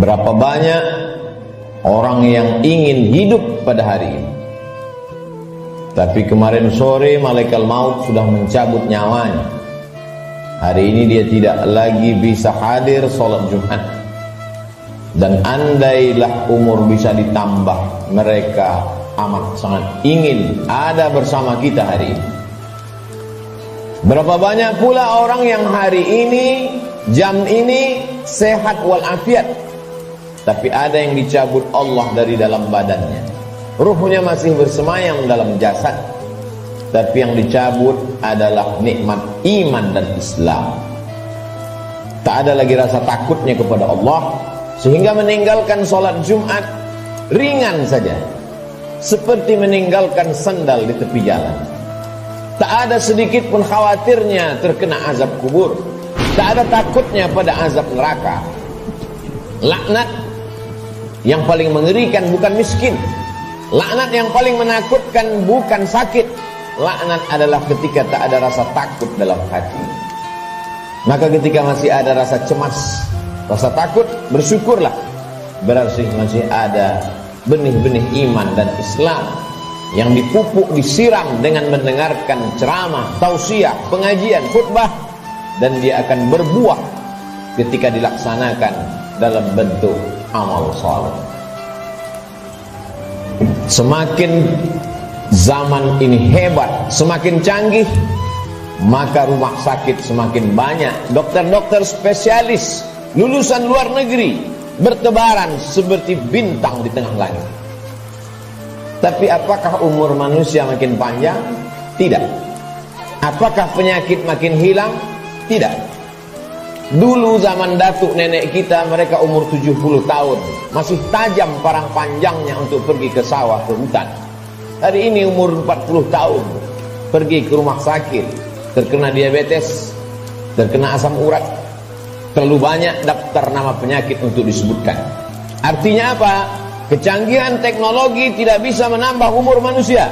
Berapa banyak orang yang ingin hidup pada hari ini, tapi kemarin sore malaikat maut sudah mencabut nyawanya. Hari ini dia tidak lagi bisa hadir sholat Jumat. Dan andailah umur bisa ditambah, mereka amat sangat ingin ada bersama kita hari ini. Berapa banyak pula orang yang hari ini, jam ini sehat walafiat, tapi ada yang dicabut Allah dari dalam badannya. Ruhnya masih bersemayam dalam jasad, tapi yang dicabut adalah nikmat iman dan Islam. Tak ada lagi rasa takutnya kepada Allah, sehingga meninggalkan sholat Jumat ringan saja, seperti meninggalkan sandal di tepi jalan. Tak ada sedikit pun khawatirnya terkena azab kubur, tak ada takutnya pada azab neraka. Laknat yang paling mengerikan bukan miskin, laknat yang paling menakutkan bukan sakit. Laknat adalah ketika tak ada rasa takut dalam hati. Maka ketika masih ada rasa cemas, rasa takut, bersyukurlah, berarti masih ada benih-benih iman dan Islam yang dipupuk, disiram dengan mendengarkan ceramah, tausiah, pengajian, khutbah, dan dia akan berbuah ketika dilaksanakan dalam bentuk amal saleh. Semakin zaman ini hebat, semakin canggih, maka rumah sakit semakin banyak, dokter-dokter spesialis lulusan luar negeri bertebaran seperti bintang di tengah langit. Tapi apakah umur manusia makin panjang? Tidak. Apakah penyakit makin hilang? Tidak. Dulu zaman datuk nenek kita, mereka umur 70 tahun, masih tajam parang panjangnya untuk pergi ke sawah, ke hutan. Hari ini umur 40 tahun, pergi ke rumah sakit, terkena diabetes, terkena asam urat. Terlalu banyak daftar nama penyakit untuk disebutkan. Artinya apa? Kecanggihan teknologi tidak bisa menambah umur manusia.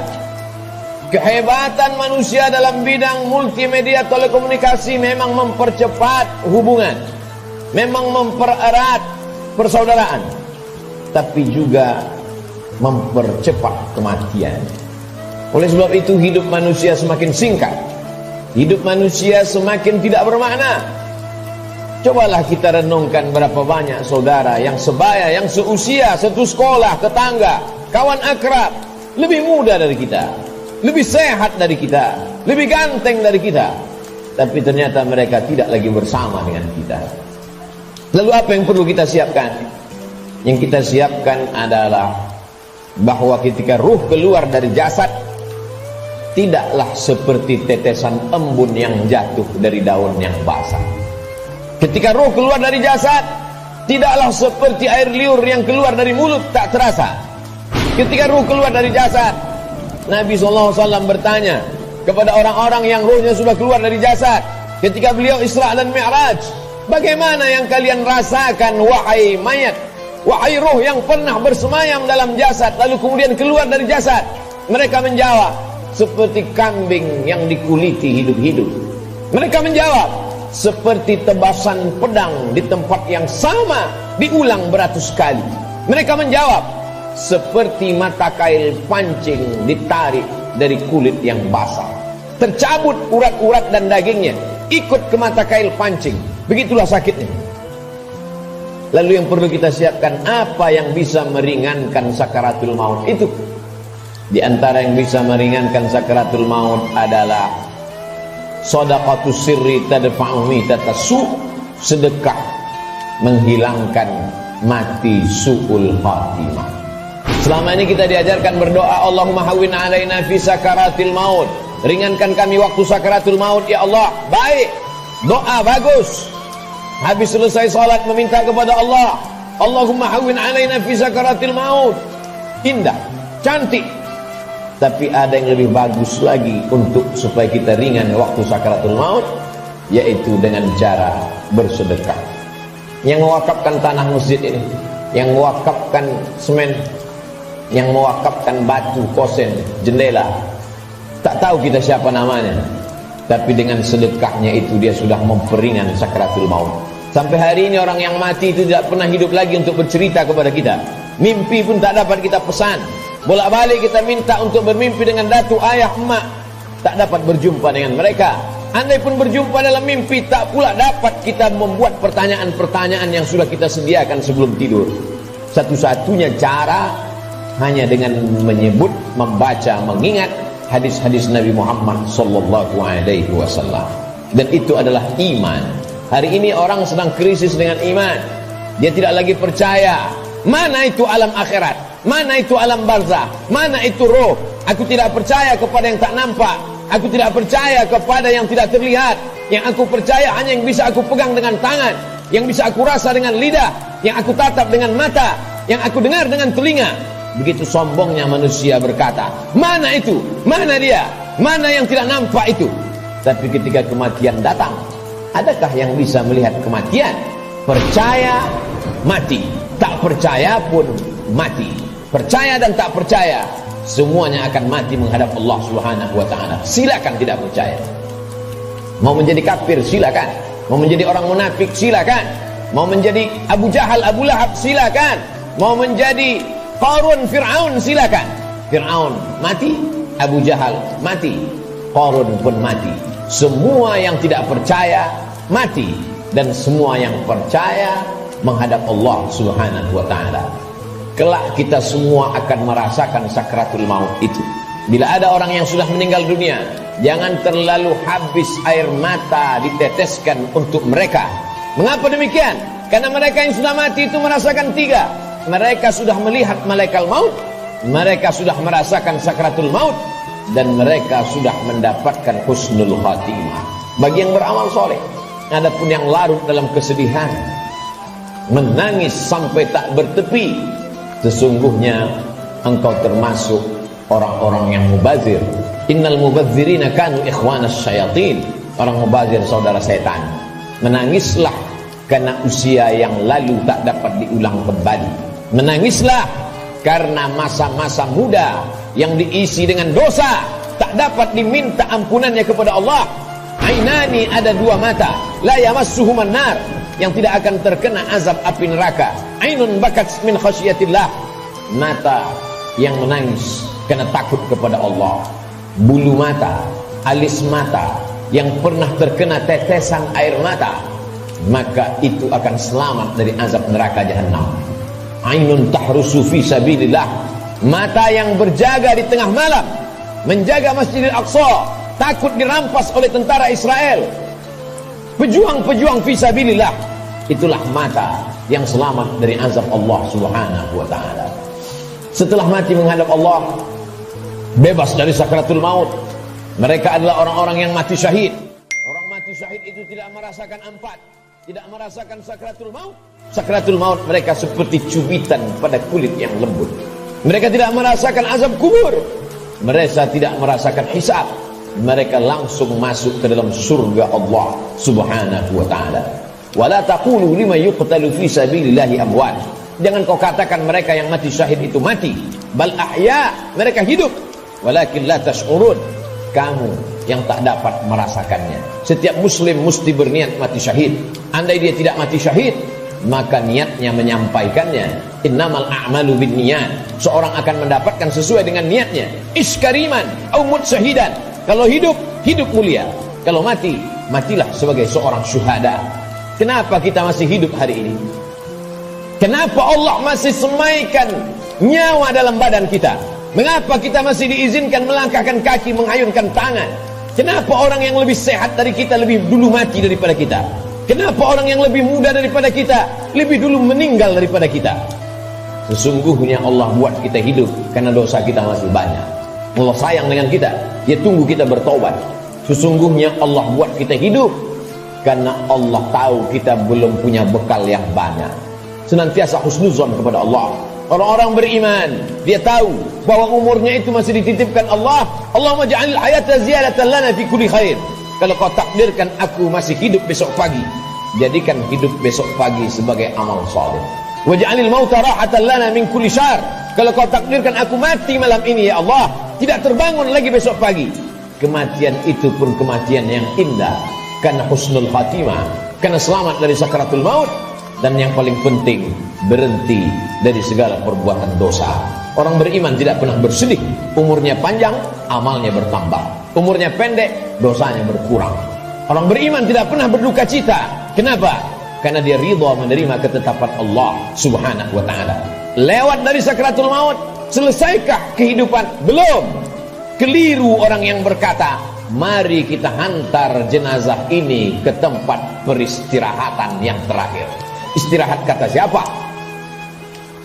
Kehebatan manusia dalam bidang multimedia telekomunikasi memang mempercepat hubungan, memang mempererat persaudaraan, tapi juga mempercepat kematian. Oleh sebab itu hidup manusia semakin singkat, hidup manusia semakin tidak bermakna. Cobalah kita renungkan berapa banyak saudara yang sebaya, yang seusia, satu sekolah, tetangga, kawan akrab, lebih muda dari kita, lebih sehat dari kita, lebih ganteng dari kita, tapi ternyata mereka tidak lagi bersama dengan kita. Lalu apa yang perlu kita siapkan? Yang kita siapkan adalah bahwa ketika ruh keluar dari jasad, tidaklah seperti tetesan embun yang jatuh dari daun yang basah. Ketika ruh keluar dari jasad, tidaklah seperti air liur yang keluar dari mulut tak terasa. Ketika ruh keluar dari jasad, Nabi SAW bertanya kepada orang-orang yang ruhnya sudah keluar dari jasad, ketika beliau Isra dan Mi'raj, bagaimana yang kalian rasakan wahai mayat, wahai ruh yang pernah bersemayam dalam jasad lalu kemudian keluar dari jasad? Mereka menjawab, seperti kambing yang dikuliti hidup-hidup. Mereka menjawab, seperti tebasan pedang di tempat yang sama diulang beratus kali. Mereka menjawab, seperti mata kail pancing ditarik dari kulit yang basah, tercabut urat-urat dan dagingnya ikut ke mata kail pancing. Begitulah sakitnya. Lalu yang perlu kita siapkan, apa yang bisa meringankan sakaratul maut itu? Di antara yang bisa meringankan sakaratul maut adalah shadaqatus sirri tadfa'u mitatas su', sedekah menghilangkan mati su'ul khatimah. Selama ini kita diajarkan berdoa, Allahumma hawwin alaina fi sakaratil maut, ringankan kami waktu sakaratul maut ya Allah. Baik, doa bagus. Habis selesai salat meminta kepada Allah, Allahumma hawwin alaina fi sakaratil maut. Indah, cantik. Tapi ada yang lebih bagus lagi untuk supaya kita ringan waktu sakaratul maut, yaitu dengan cara bersedekah. Yang mewakafkan tanah masjid ini, yang mewakafkan semen, yang mewakafkan batu, kosen, jendela, tak tahu kita siapa namanya, tapi dengan sedekahnya itu dia sudah memperingan sakaratul maut. Sampai hari ini orang yang mati itu tidak pernah hidup lagi untuk bercerita kepada kita. Mimpi pun tak dapat kita pesan. Bolak-balik kita minta untuk bermimpi dengan datuk, ayah, emak, tak dapat berjumpa dengan mereka. Andai pun berjumpa dalam mimpi, tak pula dapat kita membuat pertanyaan-pertanyaan yang sudah kita sediakan sebelum tidur. Satu-satunya cara hanya dengan menyebut, membaca, mengingat hadis-hadis Nabi Muhammad sallallahu alaihi wasallam. Dan itu adalah iman. Hari ini orang sedang krisis dengan iman. Dia tidak lagi percaya. Mana itu alam akhirat? Mana itu alam barzah? Mana itu roh? Aku tidak percaya kepada yang tak nampak. Aku tidak percaya kepada yang tidak terlihat. Yang aku percaya hanya yang bisa aku pegang dengan tangan, yang bisa aku rasa dengan lidah, yang aku tatap dengan mata, yang aku dengar dengan telinga. Begitu sombongnya manusia berkata, mana itu? Mana dia? Mana yang tidak nampak itu? Tapi ketika kematian datang, adakah yang bisa melihat kematian? Percaya, mati. Tak percaya pun mati. Percaya dan tak percaya, semuanya akan mati menghadap Allah Subhanahu wa ta'ala. Silakan tidak percaya. Mau menjadi kafir, silakan. Mau menjadi orang munafik, silakan. Mau menjadi Abu Jahal, Abu Lahab, silakan. Mau menjadi Qarun, Fir'aun, silakan. Fir'aun mati, Abu Jahal mati, Qarun pun mati. Semua yang tidak percaya mati, dan semua yang percaya menghadap Allah Subhanahu wa ta'ala. Kelak kita semua akan merasakan sakratul maut itu. Bila ada orang yang sudah meninggal dunia, jangan terlalu habis air mata diteteskan untuk mereka. Mengapa demikian? Karena mereka yang sudah mati itu merasakan tiga. Mereka sudah melihat malaikat maut, mereka sudah merasakan sakratul maut, dan mereka sudah mendapatkan husnul khatimah. Bagi yang beramal soleh, adapun yang larut dalam kesedihan, menangis sampai tak bertepi, sesungguhnya engkau termasuk orang-orang yang mubazir. Innal mubazirina kanu ikhwanas syayatin. Orang mubazir saudara setan. Menangislah karena usia yang lalu tak dapat diulang kembali. Menangislah karena masa-masa muda yang diisi dengan dosa tak dapat diminta ampunannya kepada Allah. Ainani, ada dua mata, la yamassuhuman nar, yang tidak akan terkena azab api neraka. Ainun bakat min khasyiatillah, mata yang menangis karena takut kepada Allah. Bulu mata, alis mata yang pernah terkena tetesan air mata, maka itu akan selamat dari azab neraka jahanam. Ainun tahrusu fi sabilillah, mata yang berjaga di tengah malam, menjaga Masjidil Aqsa, takut dirampas oleh tentara Israel. Pejuang-pejuang fi sabilillah, itulah mata yang selamat dari azab Allah Subhanahu wa ta'ala. Setelah mati menghadap Allah, bebas dari sakratul maut, mereka adalah orang-orang yang mati syahid. Orang mati syahid itu tidak merasakan empat, tidak merasakan sakratul maut. Sakratul maut mereka seperti cubitan pada kulit yang lembut. Mereka tidak merasakan azab kubur, mereka tidak merasakan hisab. Mereka langsung masuk ke dalam surga Allah Subhanahu wa ta'ala. Wala taqulu liman yuqtalu fi sabilillahi amwat. Jangan kau katakan mereka yang mati syahid itu mati. Bal ahya, mereka hidup. Walakin la tash'urun, kamu yang tak dapat merasakannya. Setiap muslim mesti berniat mati syahid. Andai dia tidak mati syahid, maka niatnya menyampaikannya. Innamal a'malu binniyat. Seorang akan mendapatkan sesuai dengan niatnya. Iskariman au mut syahidan. Kalau hidup, hidup mulia. Kalau mati, matilah sebagai seorang syuhada. Kenapa kita masih hidup hari ini? Kenapa Allah masih semaikan nyawa dalam badan kita? Mengapa kita masih diizinkan melangkahkan kaki, mengayunkan tangan? Kenapa orang yang lebih sehat dari kita lebih dulu mati daripada kita? Kenapa orang yang lebih muda daripada kita lebih dulu meninggal daripada kita? Sesungguhnya Allah buat kita hidup karena dosa kita masih banyak. Allah sayang dengan kita, Dia tunggu kita bertobat. Sesungguhnya Allah buat kita hidup karena Allah tahu kita belum punya bekal yang banyak. Senantiasa husnuzon kepada Allah. Orang-orang beriman, dia tahu bahwa umurnya itu masih dititipkan Allah. Allahumma ja'alil hayata ziyadatan lana fi kulli khair. Kalau kau takdirkan aku masih hidup besok pagi, jadikan hidup besok pagi sebagai amal saleh. Waj'alil mauta rahatan lana min kulli syarr. Kalau kau takdirkan aku mati malam ini ya Allah, tidak terbangun lagi besok pagi, kematian itu pun kematian yang indah karena husnul khatimah. karena selamat dari sakaratul maut. Dan yang paling penting, berhenti dari segala perbuatan dosa. Orang beriman tidak pernah bersedih. Umurnya panjang, amalnya bertambah. Umurnya pendek, dosanya berkurang. Orang beriman tidak pernah berduka cita. Kenapa? Karena dia ridha menerima ketetapan Allah subhanahu wa ta'ala. Lewat dari sakaratul maut, selesaikah kehidupan? Belum. Keliru orang yang berkata, mari kita hantar jenazah ini ke tempat peristirahatan yang terakhir. Istirahat kata siapa?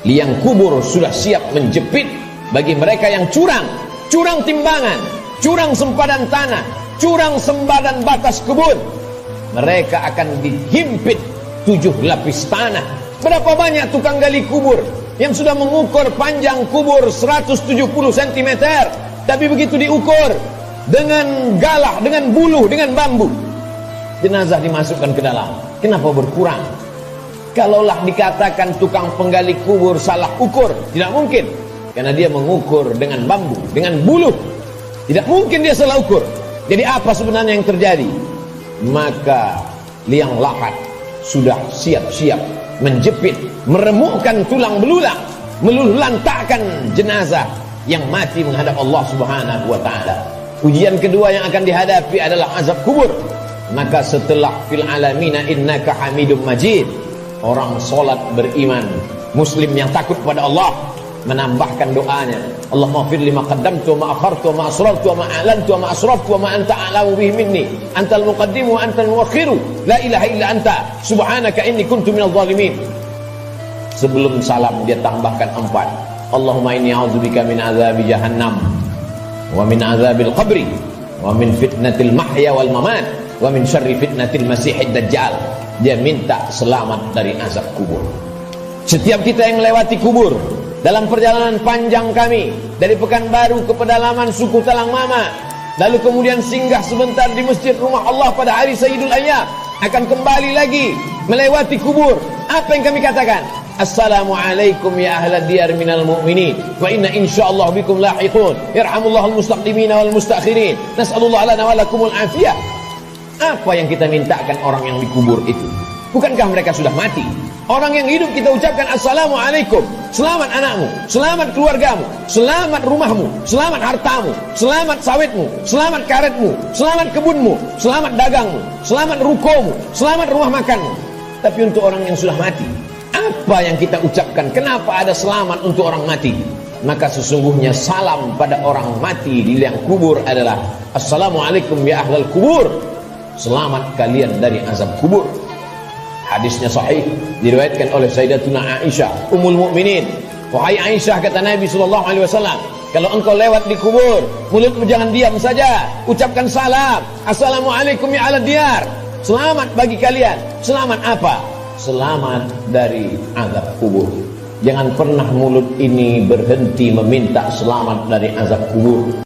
Liang kubur sudah siap menjepit bagi mereka yang curang. Curang timbangan, curang sempadan tanah, curang sempadan batas kebun. Mereka akan dihimpit 7 lapis tanah. Berapa banyak tukang gali kubur yang sudah mengukur panjang kubur 170 cm, tapi begitu diukur dengan galah, dengan buluh, dengan bambu, jenazah dimasukkan ke dalam. Kenapa berkurang? Kalaulah dikatakan tukang penggali kubur salah ukur, tidak mungkin, karena dia mengukur dengan bambu, dengan buluh. Tidak mungkin dia salah ukur. Jadi apa sebenarnya yang terjadi? Maka liang lahat sudah siap-siap menjepit, meremukkan tulang belulang, meluluhlantakkan jenazah yang mati menghadap Allah subhanahu wa ta'ala. Ujian kedua yang akan dihadapi adalah azab kubur. Maka setelah fil alamina innaka hamidum majid, orang solat beriman, muslim yang takut pada Allah, menambahkan doanya, Allahumma fir lima qaddamtu wa ma akhartu wa ma asrartu wa ma a'lantu wa ma asraftu wa ma anta a'lamu bihi minni antal muqaddimu wa antal muakhiru la ilaha illa anta subhanaka inni kuntu minal zalimin. Sebelum salam dia tambahkan 4, Allahumma inni a'udzubika min azabi jahannam wa min azabil qabri wa min fitnatil mahya wal mamat wa min syarri fitnatil masihid dajjal. Dia minta selamat dari azab kubur. Setiap kita yang melewati kubur dalam perjalanan panjang kami dari Pekanbaru ke pedalaman suku Talang Mama, lalu kemudian singgah sebentar di masjid rumah Allah pada hari Sayyidul Ayyam, akan kembali lagi melewati kubur. Apa yang kami katakan? Assalamualaikum ya ahlad diyar minal mu'minin wa inna insyaallah bikum lahiqun irhamullahal mustaqdimina wal mustakhirin nas'alullah lana wa lakumul afiyah. Apa yang kita mintakan orang yang dikubur itu? Bukankah mereka sudah mati? Orang yang hidup kita ucapkan Assalamualaikum, selamat anakmu, selamat keluargamu, selamat rumahmu, selamat hartamu, selamat sawitmu, selamat karetmu, selamat kebunmu, selamat dagangmu, selamat rukomu, selamat rumah makanmu. Tapi untuk orang yang sudah mati, apa yang kita ucapkan? Kenapa ada selamat untuk orang mati? Maka sesungguhnya salam pada orang mati di liang kubur adalah Assalamualaikum ya ahlal kubur, selamat kalian dari azab kubur. Hadisnya sahih, diriwayatkan oleh Sayyidatuna Aisyah Ummul Mukminin. Wahai Aisyah, kata Nabi SAW, kalau engkau lewat di kubur, mulutmu jangan diam saja, ucapkan salam, Assalamualaikum ya ahlad diyar, selamat bagi kalian. Selamat apa? Selamat dari azab kubur. Jangan pernah mulut ini berhenti meminta selamat dari azab kubur.